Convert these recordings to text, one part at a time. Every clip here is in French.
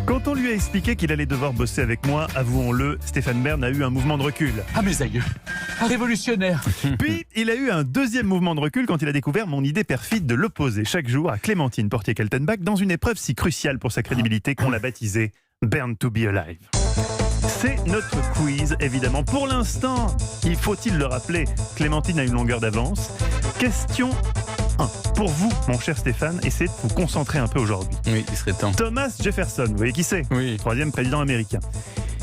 Quand on lui a expliqué qu'il allait devoir bosser avec moi, avouons-le, Stéphane Bern a eu un mouvement de recul. Ah, mes aïeux, un révolutionnaire. Puis, il a eu un deuxième mouvement de recul quand il a découvert mon idée perfide de l'opposer chaque jour à Clémentine Portier-Kaltenbach dans une épreuve si cruciale pour sa crédibilité qu'on l'a baptisée Born to be Alive. C'est notre quiz, évidemment. Pour l'instant, il faut-il le rappeler, Clémentine a une longueur d'avance. Question 1. Pour vous, mon cher Stéphane, essayez de vous concentrer un peu aujourd'hui. Oui, il serait temps. Thomas Jefferson, vous voyez qui c'est ? Oui. Troisième président américain.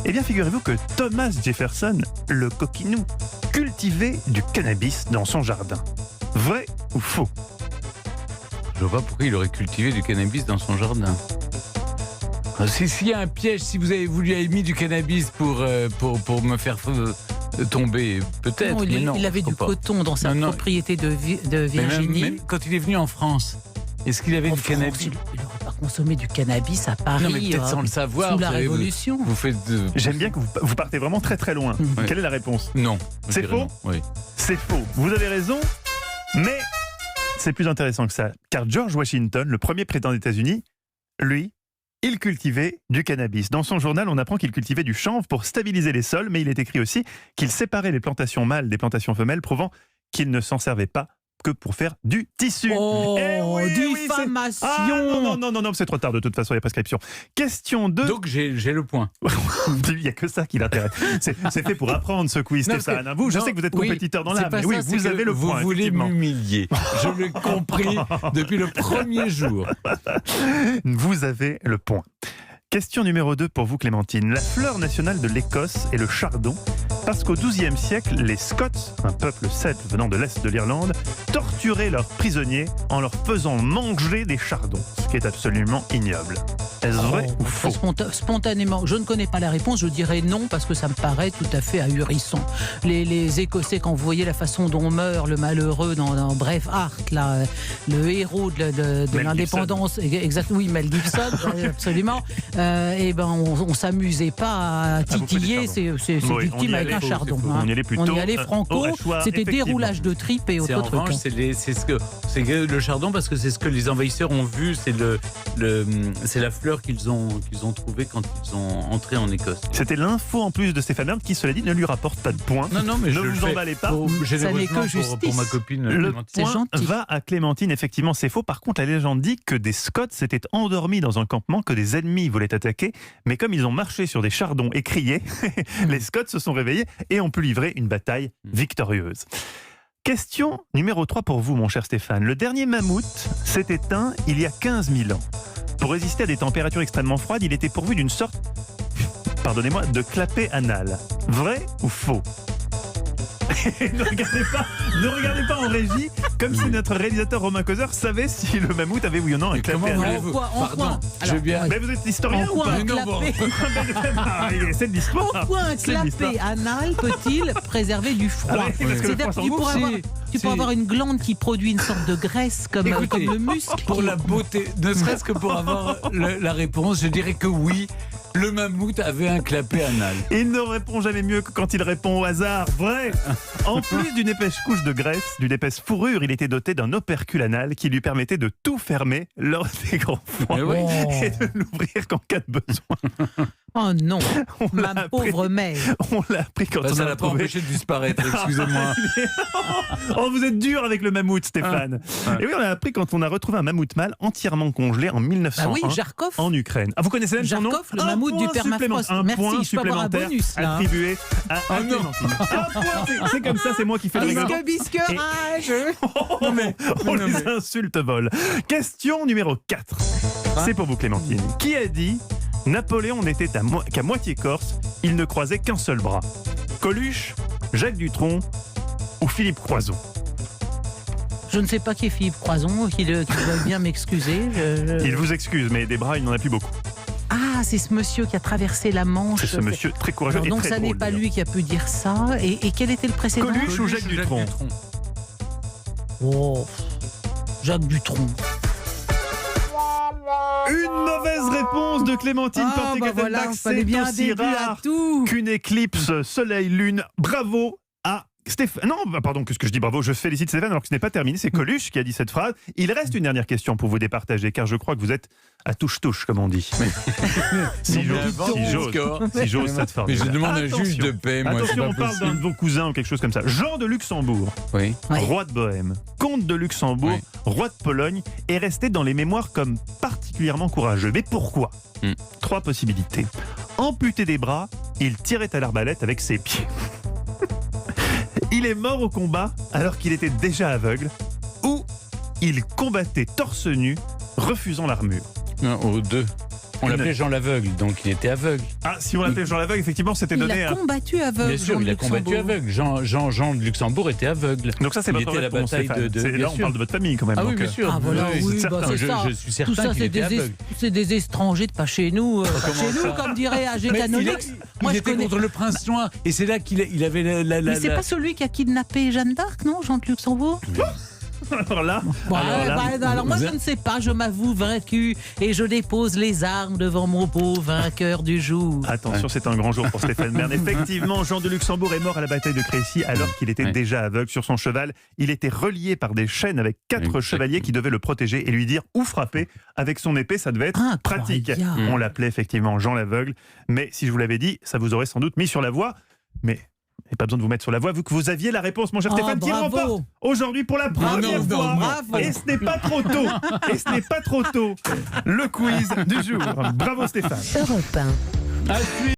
Eh bien, figurez-vous que Thomas Jefferson, le coquinou, cultivait du cannabis dans son jardin. Vrai ou faux ? Je vois pas pourquoi il aurait cultivé du cannabis dans son jardin. S'il y a un piège, si vous avez mis du cannabis pour me faire tomber, peut-être. Il avait du coton dans sa propriété de Virginie. Même quand il est venu en France, est-ce qu'il avait du cannabis ? Il n'aurait pas consommé du cannabis à Paris. Non, mais peut-être sans le savoir. Sous la Révolution. J'aime bien que vous partez vraiment très très loin. Ouais. Quelle est la réponse ? Non. C'est faux ? Oui. C'est faux. Vous avez raison, mais c'est plus intéressant que ça. Car George Washington, le premier président des États-Unis, lui, il cultivait du cannabis. Dans son journal, on apprend qu'il cultivait du chanvre pour stabiliser les sols, mais il est écrit aussi qu'il séparait les plantations mâles des plantations femelles, prouvant qu'il ne s'en servait pas que pour faire du tissu. Oh, oui, diffamation. Non, c'est trop tard, de toute façon, il y a prescription. Question 2. Donc j'ai le point. Il n'y a que ça qui l'intéresse. C'est fait pour apprendre ce quiz, Stéphane. Vous, je sais que vous êtes compétiteur dans l'âme, mais oui, vous avez le point. Vous voulez m'humilier. Je l'ai compris depuis le premier jour. Vous avez le point. Question numéro 2 pour vous, Clémentine. La fleur nationale de l'Écosse est le chardon, parce qu'au XIIe siècle, les Scots, un peuple celte venant de l'Est de l'Irlande, torturaient leurs prisonniers en leur faisant manger des chardons, ce qui est absolument ignoble. Est-ce vrai ou faux ? Spontanément, je ne connais pas la réponse, je dirais non, parce que ça me paraît tout à fait ahurissant. Les Écossais, quand vous voyez la façon dont meurt le malheureux dans Braveheart, là, le héros de l'indépendance, exactement, oui, Mel Gibson, absolument. Et ben on s'amusait pas à titiller ces victimes avec un chardon. On y allait franco, c'était déroulage de tripes et autres trucs. En revanche, c'est le chardon, parce que c'est ce que les envahisseurs ont vu, c'est la fleur qu'ils ont trouvée quand ils sont entrés en Écosse. C'était l'info en plus de Stéphane Bern qui, cela dit, ne lui rapporte pas de points. Non, mais ne vous emballez pas. Ça n'est que justice. Pour ma copine le Clémentine. point va à Clémentine, effectivement, c'est faux. Par contre, la légende dit que des Scots s'étaient endormis dans un campement, que des ennemis voulaient attaquer, mais comme ils ont marché sur des chardons et crié, les Scots se sont réveillés et ont pu livrer une bataille victorieuse. Question numéro 3 pour vous, mon cher Stéphane. Le dernier mammouth s'est éteint il y a 15 000 ans. Pour résister à des températures extrêmement froides, il était pourvu d'une sorte, pardonnez-moi, de clapet anal. Vrai ou faux ? Ne regardez pas en régie, comme si notre réalisateur Romain Causeur savait si le mammouth avait oui ou non un clapet anal. Pardon, Mais vous êtes historien ou pas ? C'est de l'histoire. Pourquoi un clapet anal peut-il préserver du froid ? C'est-à-dire que tu pourrais avoir une glande qui produit une sorte de graisse comme le muscle. Pour la beauté, ne serait-ce que pour avoir la réponse, je dirais que oui, le mammouth avait un clapet anal. Il ne répond jamais mieux que quand il répond au hasard. Vrai. En plus d'une épaisse couche de graisse, d'une épaisse fourrure, il était doté d'un opercule anal qui lui permettait de tout fermer lors des grands froids et de l'ouvrir qu'en cas de besoin. Oh non, ma pauvre mère. On l'a appris quand on ça a l'a pas empêché de disparaître, excusez-moi. Oh, vous êtes dur avec le mammouth, Stéphane. Et oui, on l'a appris quand on a retrouvé un mammouth mâle entièrement congelé en 1901 Jarkov. En Ukraine. Ah, vous connaissez même son nom ? Jarkov, le mammouth du permafrost. Un Merci, point je peux avoir un supplémentaire bonus là. attribué à Clémentine. Un point, c'est comme ça, c'est moi qui fais le règlement. Bisquerage. On les insulte vol. Question numéro 4. C'est pour vous, Clémentine. Qui a dit Napoléon n'était qu'à moitié corse, il ne croisait qu'un seul bras? Coluche, Jacques Dutronc ou Philippe Croizon? Je ne sais pas qui est Philippe Croizon, qu'il doit bien m'excuser. Il vous excuse, mais des bras, il n'en a plus beaucoup. Ah, c'est ce monsieur qui a traversé la Manche. C'est ce monsieur très courageux et donc très ça drôle. n'est pas lui qui a pu dire ça. Et quel était le précédent? Coluche ou Jacques Dutronc? Oh, Jacques Dutronc. Une mauvaise réponse de Clémentine Portier-Kaltenbach. Fallait bien C'est aussi un début à rare tout. qu'une éclipse soleil-lune. Bravo à Non, pardon, qu'est-ce que je dis, bravo, je félicite Stéphane alors que ce n'est pas terminé, c'est Coluche qui a dit cette phrase. Il reste une dernière question pour vous départager, car je crois que vous êtes à touche-touche, comme on dit. si j'ose cette Mais je formule. demande un juge de paix, moi. Attention, c'est on pas parle d'un possible. de vos cousins ou quelque chose comme ça. Jean de Luxembourg, Oui. Ouais. roi de Bohême, comte de Luxembourg, Oui. roi de Pologne, est resté dans les mémoires comme particulièrement courageux. Mais pourquoi 3 possibilités. Amputé des bras, il tirait à l'arbalète avec ses pieds. Il est mort au combat alors qu'il était déjà aveugle. Ou il combattait torse nu, refusant l'armure. Non, aux 2. On l'appelait Jean l'aveugle, donc il était aveugle. Ah, si on l'appelait Jean l'aveugle, effectivement, c'était Il donné. a combattu aveugle. Bien sûr, Jean de il a combattu Luxembourg. aveugle. Jean de Luxembourg était aveugle. Donc ça, c'est Il votre était à la réponse, bataille Stéphane. de- C'est- bien Là, on sûr. parle de votre famille, quand même. Ah oui, donc, bien sûr. Ah voilà, oui, c'est bah, certain. c'est ça. Je suis Tout certain ça, qu'il c'est était aveugle. c'est des étrangers de pas chez nous. Pas Comment chez ça nous, comme dirait AG Mais Canolix. il Moi, je était connais. contre le prince noir, et c'est là qu'il avait Mais c'est pas celui qui a kidnappé Jeanne d'Arc, non, Jean de Luxembourg? Alors là, Bon, alors là, alors moi, je ne sais pas, je m'avoue vaincu et je dépose les armes devant mon beau vainqueur du jour. attention, c'est un grand jour pour Stéphane Bern. Effectivement, Jean de Luxembourg est mort à la bataille de Crécy alors qu'il était Ouais. déjà aveugle. Sur son cheval, il était relié par des chaînes avec 4 Exactement. chevaliers qui devaient le protéger et lui dire où frapper. Avec son épée, ça devait être pratique. Incroyable. On l'appelait effectivement Jean l'aveugle. Mais si je vous l'avais dit, ça vous aurait sans doute mis sur la voie. Mais il n'y a pas besoin de vous mettre sur la voie vu que vous aviez la réponse, mon cher Oh, Stéphane, qui bravo. remporte aujourd'hui pour la première non, fois. non, bravo. Et ce n'est pas trop tôt. Et ce n'est pas trop tôt. Le quiz du jour. Bravo Stéphane. Europe 1. À suivre.